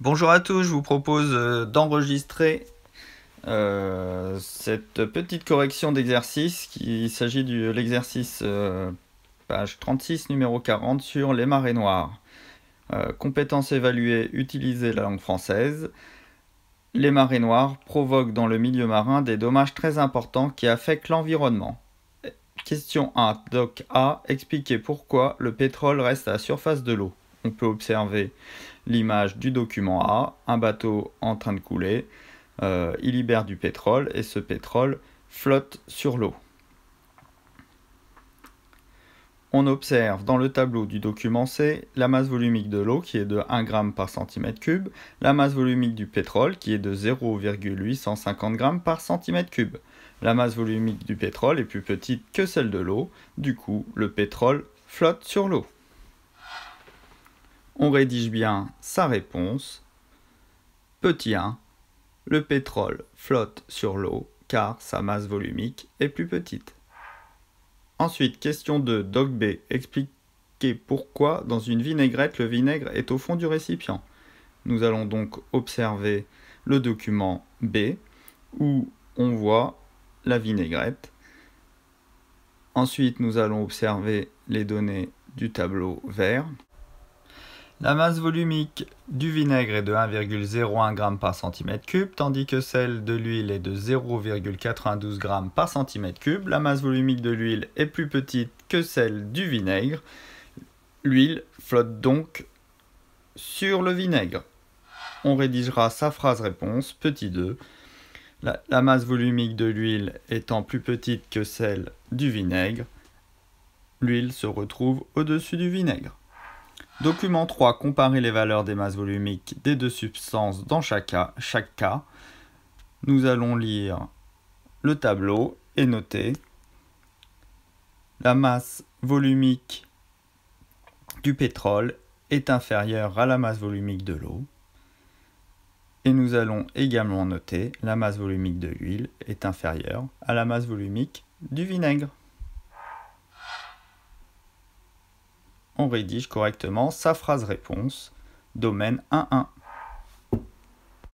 Bonjour à tous, je vous propose d'enregistrer cette petite correction d'exercice. Il s'agit de l'exercice page 36, numéro 40 sur les marées noires. Compétences évaluées, utiliser la langue française. Les marées noires provoquent dans le milieu marin des dommages très importants qui affectent l'environnement. Question 1, Doc A, expliquez pourquoi le pétrole reste à la surface de l'eau. On peut observer l'image du document A, un bateau en train de couler, il libère du pétrole et ce pétrole flotte sur l'eau. On observe dans le tableau du document C la masse volumique de l'eau qui est de 1 g par cm3, la masse volumique du pétrole qui est de 0,850 g par cm3. La masse volumique du pétrole est plus petite que celle de l'eau, du coup le pétrole flotte sur l'eau. On rédige bien sa réponse. Petit 1, le pétrole flotte sur l'eau car sa masse volumique est plus petite. Ensuite, question 2, Doc B, expliquez pourquoi dans une vinaigrette le vinaigre est au fond du récipient. Nous allons donc observer le document B où on voit la vinaigrette. Ensuite, nous allons observer les données du tableau vert. La masse volumique du vinaigre est de 1,01 g par cm3, tandis que celle de l'huile est de 0,92 g par cm3. La masse volumique de l'huile est plus petite que celle du vinaigre. L'huile flotte donc sur le vinaigre. On rédigera sa phrase réponse, petit 2. La masse volumique de l'huile étant plus petite que celle du vinaigre, l'huile se retrouve au-dessus du vinaigre. Document 3. Comparer les valeurs des masses volumiques des deux substances dans chaque cas. Nous allons lire le tableau et noter la masse volumique du pétrole est inférieure à la masse volumique de l'eau. Et nous allons également noter la masse volumique de l'huile est inférieure à la masse volumique du vinaigre. On rédige correctement sa phrase réponse, domaine 1.1.